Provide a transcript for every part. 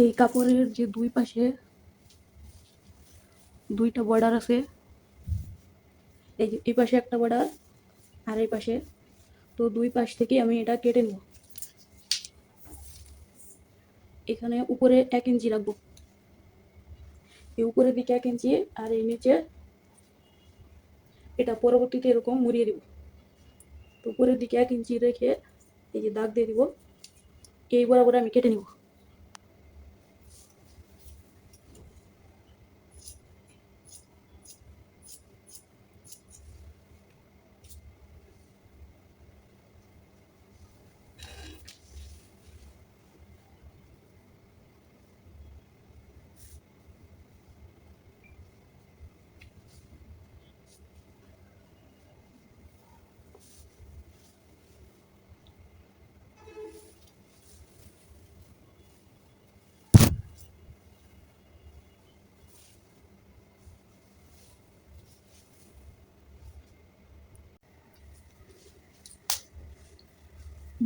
এই কাপড়ের যে দুই পাশে দুইটা বর্ডার আছে, এই যে এই পাশে একটা বর্ডার আর এই পাশে, তো দুই পাশ থেকে আমি এটা কেটে নেব। এখানে উপরে 1 ইঞ্চি রাখবো, এই উপরের দিকে 1 ইঞ্চি আর এই নিচে এটা পরবর্তীতে এরকম মুড়িয়ে দিব। তো উপরের দিকে 1 ইঞ্চি রেখে এই যে দাগ দিয়ে দিব, এই বরাবর আমি কেটে নিব।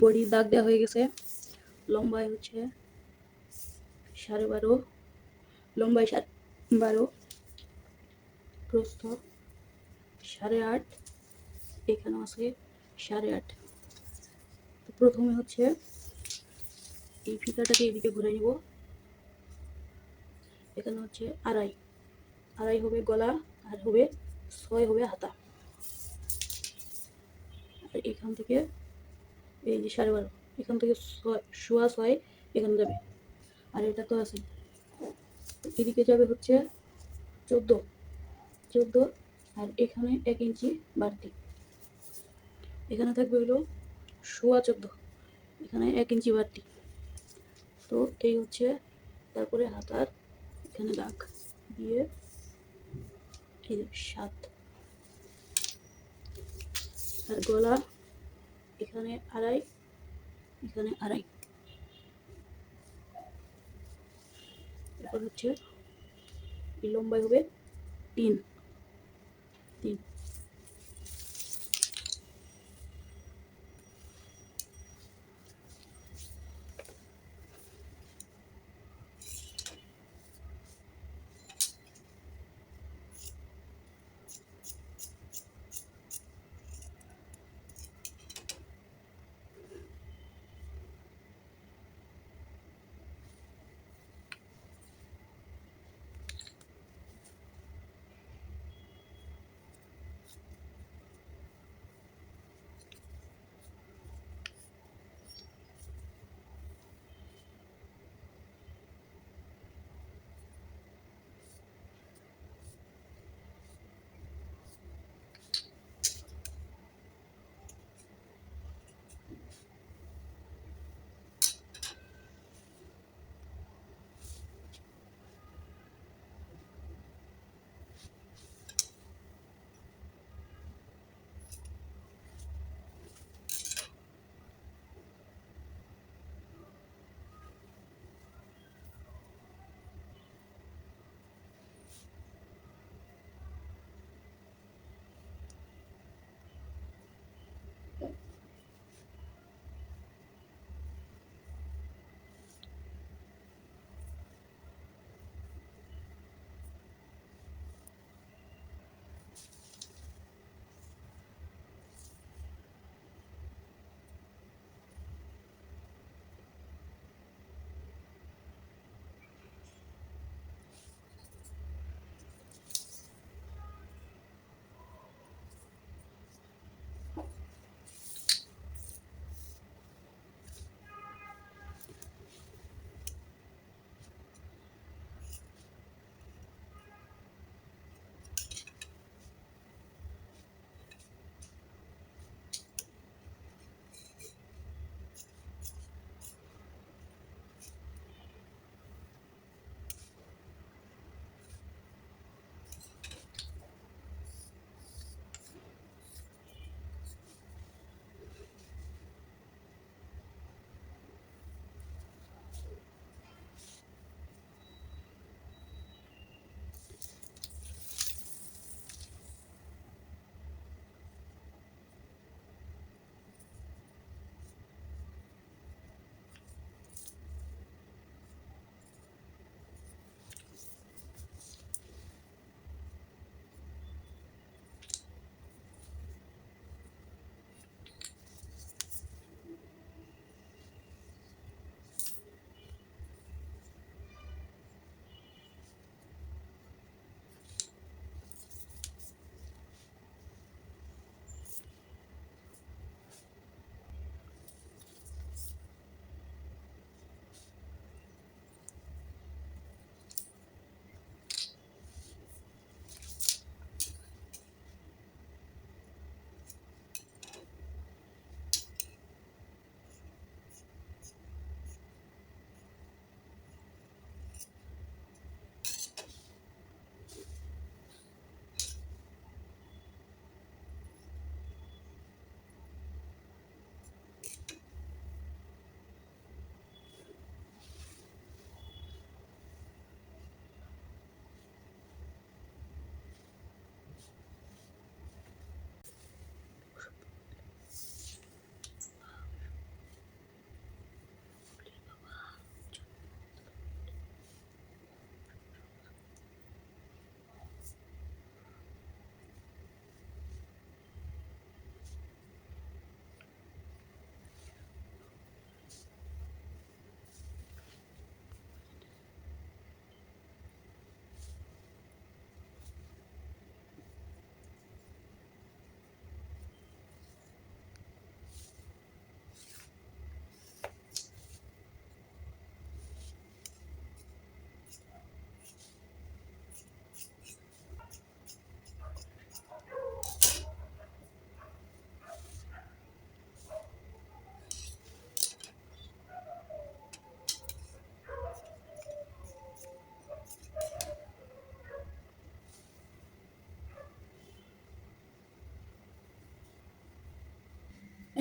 বডির দাগ দেওয়া হয়ে গেছে। লম্বায় হচ্ছে 12.5, লম্বায় 12, প্রস্থ 8.5, এখানে আছে 8.5। তো প্রথমে হচ্ছে এই ফিতাটাকে এদিকে ঘুরে নিব। এখানে হচ্ছে 2.5 হবে গলা, আর হবে 6 হবে হাতা। আর এখান থেকে এই যে 12.5, এখান থেকে 6.25 এখানে যাবে, আর এটা তো আছে। এদিকে যাবে হচ্ছে 14, আর এখানে 1 ইঞ্চি বাড়তি। এখানে থাকবে হলো 14.25, এখানে 1 ইঞ্চি বাড়তি। তো এই হচ্ছে, তারপরে হাতার এখানে দাগ দিয়ে এই যে 7, আর গলা এখানে 2.5, এখানে 2.5। এরপর হচ্ছে এই লম্বাই হবে 3।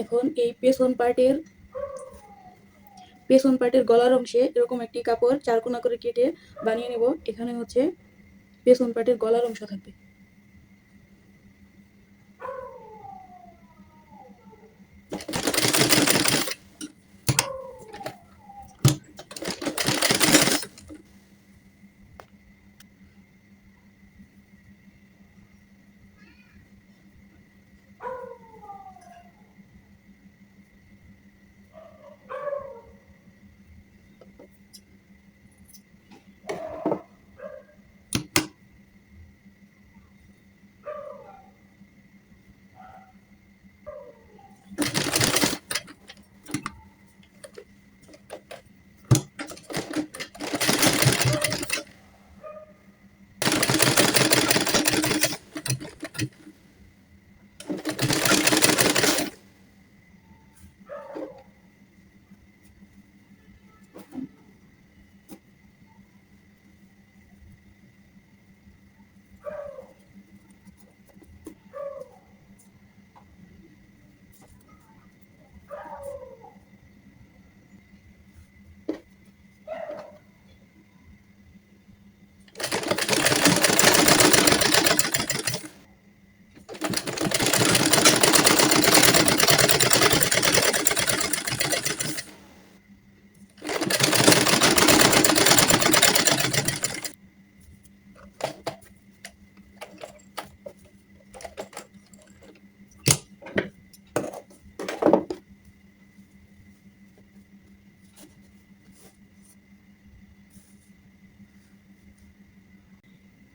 এখন এই পেছন পার্টের গলার অংশে এরকম একটি কাপড় 4 কোনা করে কেটে বানিয়ে নেব। এখানে হচ্ছে পেছন পার্টের গলার অংশ থাকবে।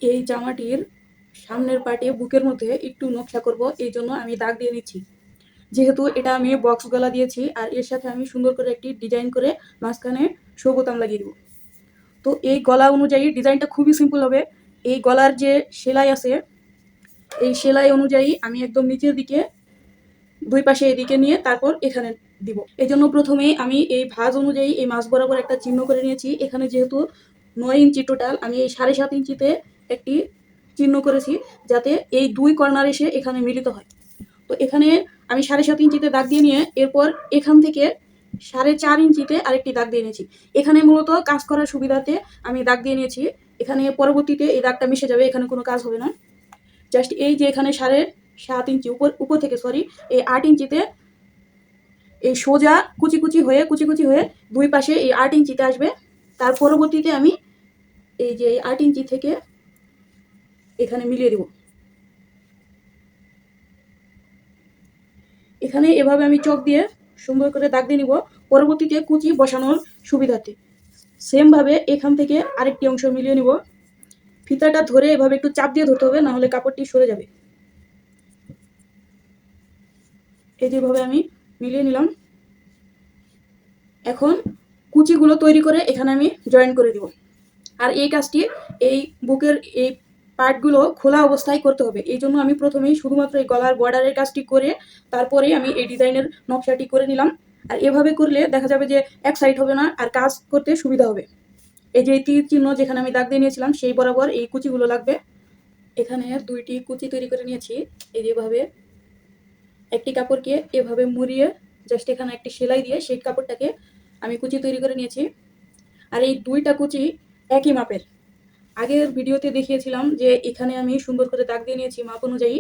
এই জামাটির সামনের পার্টে বুকের মধ্যে একটু নকশা করব, এই জন্য আমি দাগ দিয়ে নিচ্ছি। যেহেতু এটা আমি বক্স গলা দিয়েছি আর এর সাথে আমি সুন্দর করে একটি ডিজাইন করে মাঝখানে শো বোতাম লাগিয়ে দেবো। তো এই গলা অনুযায়ী ডিজাইনটা খুবই সিম্পল হবে। এই গলার যে সেলাই আছে, এই সেলাই অনুযায়ী আমি একদম নিচের দিকে দুই পাশে এদিকে নিয়ে তারপর এখানে দিব। এই জন্য প্রথমে আমি এই ভাঁজ অনুযায়ী এই মাছ বরাবর একটা চিহ্ন করে নিয়েছি। এখানে যেহেতু 9 ইঞ্চি টোটাল, আমি এই 7.5 ইঞ্চিতে একটি চিহ্ন করেছি যাতে এই দুই কর্নার এসে এখানে মিলিত হয়। তো এখানে আমি 7.5 ইঞ্চিতে দাগ দিয়ে নিয়ে এরপর এখান থেকে 4.5 ইঞ্চিতে আরেকটি দাগ দিয়ে নিয়েছি। এখানে মূলত কাজ করার সুবিধাতে আমি দাগ দিয়ে নিয়েছি। এখানে পরবর্তীতে এই দাগটা মিশে যাবে, এখানে কোনো কাজ হবে না। জাস্ট এই যে এখানে 7.5 ইঞ্চি উপর থেকে এই 8 ইঞ্চিতে এই সোজা কুচি কুচি হয়ে দুই পাশে এই 8 ইঞ্চিতে আসবে। তার পরবর্তীতে আমি এই যে 8 ইঞ্চি থেকে এখানে মিলিয়ে দেব। এখানে এভাবে আমি চক দিয়ে সুন্দর করে দাগ দিয়ে নিব, পরবর্তীতে কুচি বসানোর সুবিধার্থে। সেমভাবে এখান থেকে আরেকটি অংশ মিলিয়ে নিব। ফিতাটা ধরে এভাবে একটু চাপ দিয়ে ধরতে হবে, না হলে কাপড়টি সরে যাবে। এই যেভাবে আমি মিলিয়ে নিলাম। এখন কুচিগুলো তৈরি করে এখানে আমি জয়েন করে দিব। আর এই কাজটি এই বুকের এই পার্টগুলো খোলা অবস্থায় করতে হবে। এই জন্য আমি প্রথমেই শুধুমাত্র এই গলার বর্ডারের কাজটি করে তারপরেই আমি এই ডিজাইনের নকশাটি করে নিলাম। আর এভাবে করলে দেখা যাবে যে এক সাইড হবে না, আর কাজ করতে সুবিধা হবে। এই যে তীর চিহ্ন যেখানে আমি দাগ দিয়ে নিয়েছিলাম সেই বরাবর এই কুচিগুলো লাগবে। এখানে 2টি কুচি তৈরি করে নিয়েছি। এই যেভাবে একটি কাপড়কে এভাবে মুড়িয়ে জাস্ট এখানে একটি সেলাই দিয়ে সেই কাপড়টাকে আমি কুচি তৈরি করে নিয়েছি। আর এই 2টা কুচি একই মাপের। আগের ভিডিওতে দেখিয়েছিলাম যে এখানে আমি সুন্দর করে দাগ দিয়ে নিয়েছি মাপ অনুযায়ী,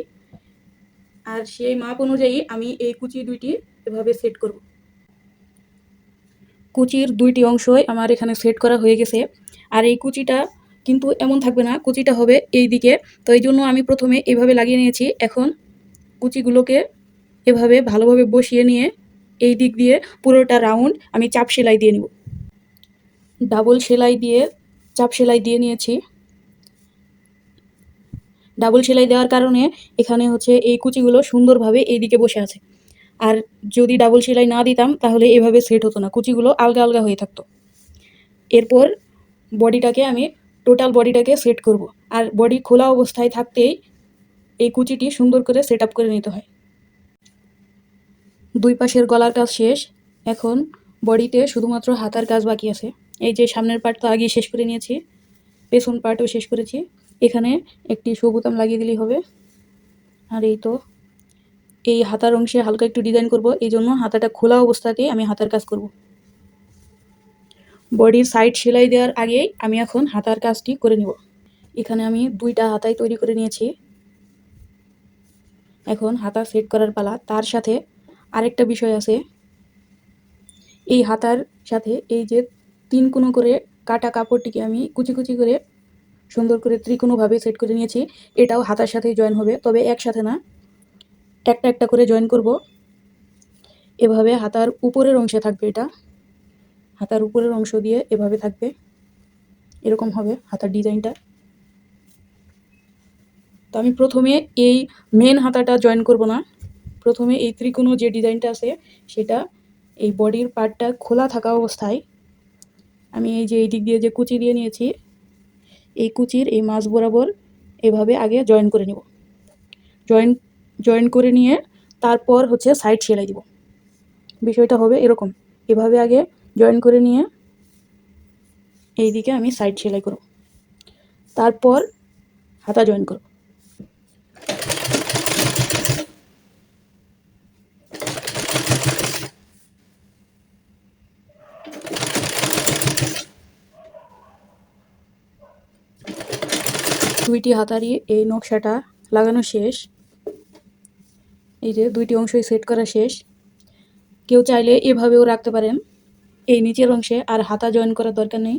আর সেই মাপ অনুযায়ী আমি এই কুচি 2টি এভাবে সেট করব। কুচির 2টি অংশই আমার এখানে সেট করা হয়ে গেছে। আর এই কুচিটা কিন্তু এমন থাকবে না, কুচিটা হবে এই দিকে। তো এই জন্য আমি প্রথমে এভাবে লাগিয়ে নিয়েছি। এখন কুচিগুলোকে এভাবে ভালোভাবে বসিয়ে নিয়ে এই দিক দিয়ে পুরোটা রাউন্ড আমি চাপ সেলাই দিয়ে নিব। ডাবল সেলাই দিয়ে চাপ সেলাই দিয়ে নিয়েছি। ডাবল সেলাই দেওয়ার কারণে এখানে হচ্ছে এই কুচিগুলো সুন্দরভাবে এই দিকে বসে আছে। আর যদি ডাবল সেলাই না দিতাম তাহলে এভাবে সেট হতো না, কুচিগুলো আলগা আলগা হয়ে থাকতো। এরপর টোটাল বডিটাকে সেট করব। আর বডি খোলা অবস্থায় থাকতেই এই কুচিটি সুন্দর করে সেট আপ করে নিতে হয়। দুই পাশের গলার কাজ শেষ। এখন বডিতে শুধুমাত্র হাতার কাজ বাকি আছে। এই যে সামনের পার্ট তো আগেই শেষ করে নিয়েছি, পেছন পার্টও শেষ করেছি। এখানে একটি শো বোতাম লাগিয়ে দিলেই হবে। আর এই তো এই হাতার অংশে হালকা একটু ডিজাইন করব, এই জন্য হাতাটা খোলা অবস্থাতেই আমি হাতার কাজ করব। বডির সাইড সেলাই দেওয়ার আগেই আমি এখন হাতার কাজটি করে নিব। এখানে আমি 2টা হাতাই তৈরি করে নিয়েছি। এখন হাতা সেট করার পালা। তার সাথে আরেকটা বিষয় আছে, এই হাতার সাথে এই যে 3 কোণ করে কাটা কাপড়টিকে আমি কুচি কুচি করে সুন্দর করে ত্রিকোণভাবে সেট করে নিয়েছি। এটাও হাতার সাথেই জয়েন হবে, তবে একসাথে না, একটা একটা করে জয়েন করব। এভাবে হাতার উপরের অংশে থাকবে, এটা হাতার উপরের অংশ দিয়ে এভাবে থাকবে, এরকম হবে হাতার ডিজাইনটা। তো আমি প্রথমে এই মেন হাতাটা জয়েন করব না, প্রথমে এই ত্রিকোণ যে ডিজাইনটা আছে সেটা এই বডির পার্টটা খোলা থাকা অবস্থায় আমি এই যে এই দিক দিয়ে যে কুচি দিয়ে নিয়েছি, এই কুচির এই মাঝ বরাবর এভাবে আগে জয়েন করে নেব। জয়েন করে নিয়ে তারপর হচ্ছে সাইড সেলাই দিব। বিষয়টা হবে এরকম, এভাবে আগে জয়েন করে নিয়ে এই দিকে আমি সাইড সেলাই করব, তারপর হাতা জয়েন করব। দুইটি হাতারই এই নকশাটা লাগানো শেষ, এই যে 2টি অংশই সেট করা শেষ। কেউ চাইলে এভাবেও রাখতে পারেন, এই নিচের অংশে আর হাতা জয়েন করার দরকার নেই,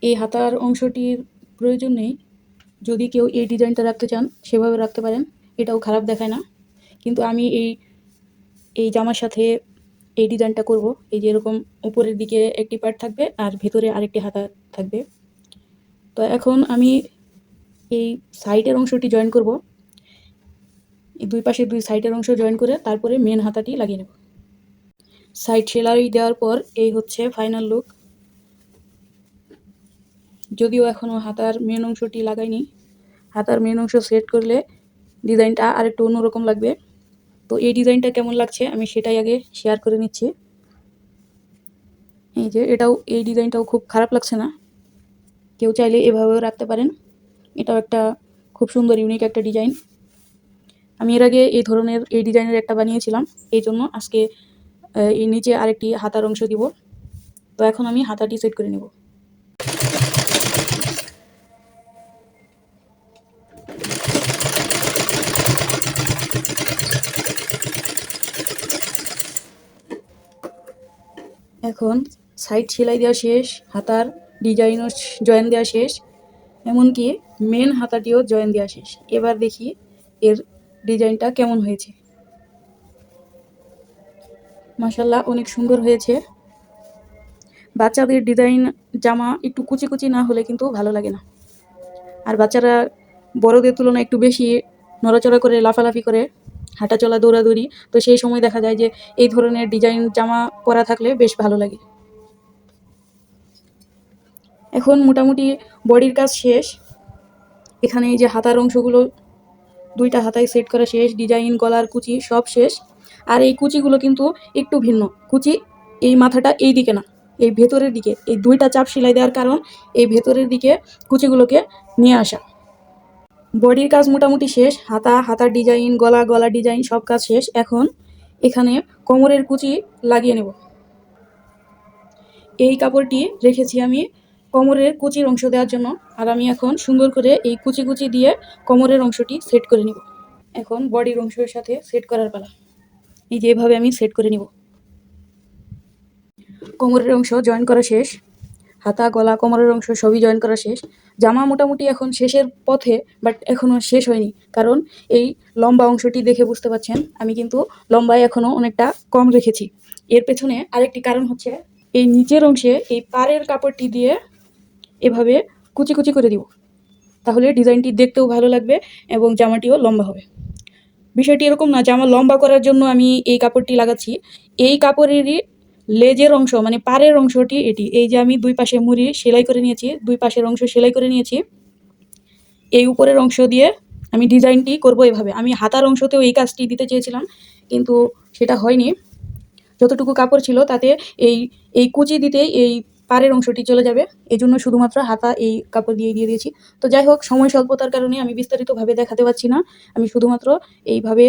এই হাতার অংশটির প্রয়োজন নেই। যদি কেউ এই ডিজাইনটা রাখতে চান সেভাবে রাখতে পারেন, এটাও খারাপ দেখায় না। কিন্তু আমি এই জামার সাথে এই ডিজাইনটা করব, এই যে এরকম উপরের দিকে একটি পার্ট থাকবে আর ভেতরে আরেকটি হাতা থাকবে। তো এখন আমি এই সাইডের অংশটি জয়েন করব, এই 2 পাশে 2 সাইডের অংশ জয়েন করে তারপরে মেন হাতাটি লাগিয়ে নেব। সাইড সেলাই দেওয়ার পর এই হচ্ছে ফাইনাল লুক। যদিও এখনও হাতার মেন অংশটি লাগাইনি, হাতার মেন অংশ সেট করলে ডিজাইনটা আরেকটু অন্যরকম লাগবে। তো এই ডিজাইনটা কেমন লাগছে আমি সেটাই আগে শেয়ার করে নিচ্ছি। এই যে এই ডিজাইনটাও খুব খারাপ লাগছে না, কেউ চাইলে এভাবেও রাখতে পারেন। এটাও একটা খুব সুন্দর ইউনিক একটা ডিজাইন। আমি এর আগে এই ধরনের এই ডিজাইনের একটা বানিয়েছিলাম, এই জন্য আজকে এই নিচে আরেকটি হাতার অংশ দিব। তো এখন আমি হাতাটি সেট করে নেব। এখন সাইড সেলাই দেওয়া শেষ, হাতার ডিজাইনও জয়েন দেওয়া শেষ, এমনকি মেন হাতাটিও জয়েন দেওয়া শেষ। এবার দেখি এর ডিজাইনটা কেমন হয়েছে। মাশাআল্লাহ অনেক সুন্দর হয়েছে। বাচ্চাদের ডিজাইন জামা একটু কুচি কুচি না হলে কিন্তু ভালো লাগে না, আর বাচ্চারা বড়দের তুলনায় একটু বেশি নড়াচড়া করে, লাফালাফি করে, হাঁটাচলা, দৌড়াদৌড়ি, তো সেই সময় দেখা যায় যে এই ধরনের ডিজাইন জামা পরা থাকলে বেশ ভালো লাগে। এখন মোটামুটি বডির কাজ শেষ। এখানে এই যে হাতার অংশগুলো 2টা হাতায় সেট করা শেষ, ডিজাইন, গলার কুচি সব শেষ। আর এই কুচিগুলো কিন্তু একটু ভিন্ন কুচি, এই মাথাটা এই দিকে না, এই ভেতরের দিকে। এই 2টা চাপ সেলাই দেওয়ার কারণ এই ভেতরের দিকে কুচিগুলোকে নিয়ে আসা। বডির কাজ মোটামুটি শেষ, হাতার ডিজাইন, গলার ডিজাইন সব কাজ শেষ। এখন এখানে কোমরের কুচি লাগিয়ে নেব। এই কাপড়টি রেখেছি আমি কোমরের কুচির অংশ দেওয়ার জন্য, আর আমি এখন সুন্দর করে এই কুচি কুচি দিয়ে কোমরের অংশটি সেট করে নেব। এখন বডির অংশের সাথে সেট করার পালা। এই যে এভাবে আমি সেট করে নেব। কোমরের অংশ জয়েন করা শেষ, হাতা, গলা, কোমরের অংশ সবই জয়েন করা শেষ। জামা মোটামুটি এখন শেষের পথে, বাট এখনও শেষ হয়নি, কারণ এই লম্বা অংশটি দেখে বুঝতে পারছেন আমি কিন্তু লম্বায় এখনও অনেকটা কম রেখেছি। এর পেছনে আরেকটি কারণ হচ্ছে এই নিচের অংশে এই পাড়ের কাপড়টি দিয়ে এভাবে কুচি কুচি করে দিব, তাহলে ডিজাইনটি দেখতেও ভালো লাগবে এবং জামাটিও লম্বা হবে। বিষয়টি এরকম না জামা লম্বা করার জন্য আমি এই কাপড়টি লাগাচ্ছি, এই কাপড়েরই লেজের অংশ মানে পাড়ের অংশটি এটি। এই যে আমি 2 পাশে মুড়ি সেলাই করে নিয়েছি, 2 পাশের অংশ সেলাই করে নিয়েছি, এই উপরের অংশ দিয়ে আমি ডিজাইনটি করব এভাবে। আমি হাতার অংশতেও এই কাজটি দিতে চেয়েছিলাম, কিন্তু সেটা হয়নি। যতটুকু কাপড় ছিল তাতে এই কুচি দিতেই এই পাড়ের অংশটি চলে যাবে, এই জন্য শুধুমাত্র হাতা এই কাপড় দিয়ে দিয়েছি। তো যাই হোক, সময় স্বল্পতার কারণে আমি বিস্তারিতভাবে দেখাতে পারছি না। আমি শুধুমাত্র এইভাবে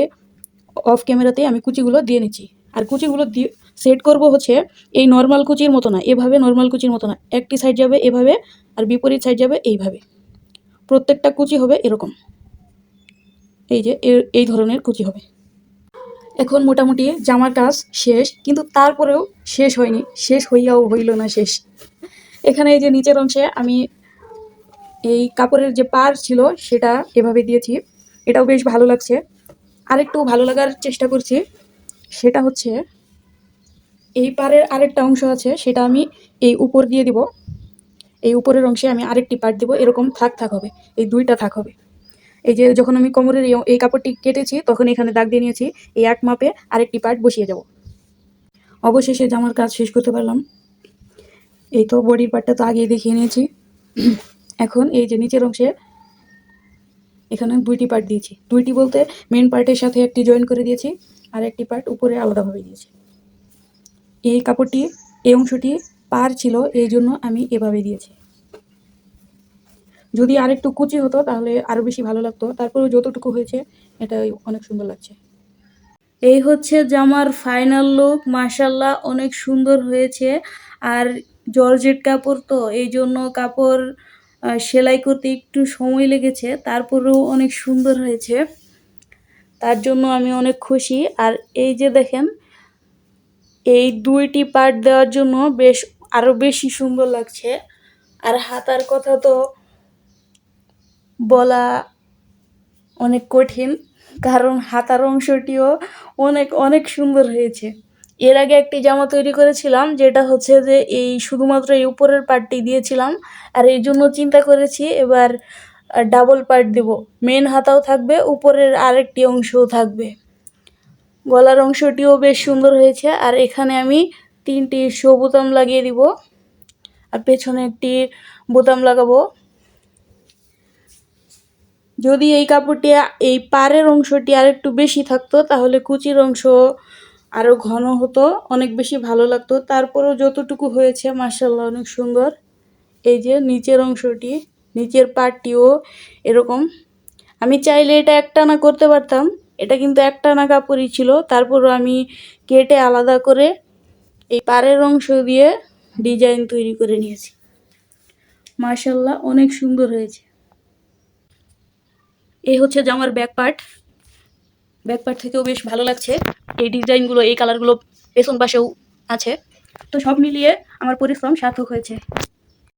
অফ ক্যামেরাতে আমি কুচিগুলো দিয়ে নিচ্ছি। আর কুচিগুলো দিয়ে সেট করব হচ্ছে এই নর্মাল কুচির মতো না, এভাবে নর্মাল কুচির মতো না, একটি সাইড যাবে এভাবে আর বিপরীত সাইড যাবে এইভাবে। প্রত্যেকটা কুচি হবে এরকম, এই যে এই ধরনের কুচি হবে। এখন মোটামুটি জামার কাজ শেষ, কিন্তু তারপরেও শেষ হয়নি, শেষ হইয়াও হইল না শেষ। এখানে এই যে নিচের অংশে আমি এই কাপড়ের যে পার ছিল সেটা এভাবে দিয়েছি, এটাও বেশ ভালো লাগছে। আরেকটু ভালো লাগার চেষ্টা করছি, সেটা হচ্ছে এই পাড়ের আরেকটা অংশ আছে, সেটা আমি এই উপর দিয়ে দিব। এই উপরের অংশে আমি আরেকটি পার্ট দিব, এরকম থাক থাক হবে, এই দুইটা থাক হবে। এই যে যখন আমি কোমরের এই কাপড়টি কেটেছি তখন এখানে দাগ দিয়ে নিয়েছি, এই এক মাপে আরেকটি পার্ট বসিয়ে যাব। অবশেষে জামার কাজ শেষ করতে পারলাম। এই তো বডির পার্টটা তো আগেই দেখিয়ে নিয়েছি। এখন এই যে নিচের অংশে এখানে দুইটি পার্ট দিয়েছি, দুইটি বলতে মেন পার্টের সাথে একটি জয়েন করে দিয়েছি আর একটি পার্ট উপরে আলাদাভাবে দিয়েছি। এই কাপড়টি এই অংশটি পার ছিল, এই জন্য আমি এভাবে দিয়েছি। যদি আরেকটু কুচি হতো তাহলে আরও বেশি ভালো লাগতো, তারপরেও যতটুকু হয়েছে এটাই অনেক সুন্দর লাগছে। এই হচ্ছে জামার ফাইনাল লুক, মাশাল্লাহ অনেক সুন্দর হয়েছে। আর জর্জেট কাপড় তো এই জন্য কাপড় সেলাই করতে একটু সময় লেগেছে, তারপরেও অনেক সুন্দর হয়েছে, তার জন্য আমি অনেক খুশি। আর এই যে দেখেন, এই দুইটি পার্ট দেওয়ার জন্য বেশ আরও বেশি সুন্দর লাগছে। আর হাতার কথা তো বলা অনেক কঠিন, কারণ হাতার অংশটিও অনেক অনেক সুন্দর হয়েছে। এর আগে একটি জামা তৈরি করেছিলাম, যেটা হচ্ছে যে এই শুধুমাত্র এই উপরের পার্টটি দিয়েছিলাম, আর এই জন্য চিন্তা করেছি এবার ডাবল পার্ট দেব, মেন হাতাও থাকবে, উপরের আরেকটি অংশও থাকবে। গলার অংশটিও বেশ সুন্দর হয়েছে। আর এখানে আমি 3টি শো বোতাম লাগিয়ে দিব, আর পেছনে একটি বোতাম লাগাবো। যদি এই কাপড়টি এই পাড়ের অংশটি আর একটু বেশি থাকতো তাহলে কুচির অংশ আরও ঘন হতো, অনেক বেশি ভালো লাগতো। তারপরেও যতটুকু হয়েছে মাশাআল্লাহ অনেক সুন্দর। এই যে নিচের অংশটি, নিচের পার্টটিও এরকম। আমি চাইলে এটা একটানা করতে পারতাম, এটা কিন্তু একটানা কাপড়ই ছিল, তারপরও আমি কেটে আলাদা করে এই পাড়ের অংশ দিয়ে ডিজাইন তৈরি করে নিয়েছি। মাশাআল্লাহ অনেক সুন্দর হয়েছে। এই হচ্ছে জামার ব্যাক পার্ট, ব্যাক পার্ট থেকেও বেশ ভালো লাগছে। এই ডিজাইনগুলো, এই কালারগুলো পেছন পাশেও আছে। তো সব মিলিয়ে আমার পরিশ্রম সার্থক হয়েছে।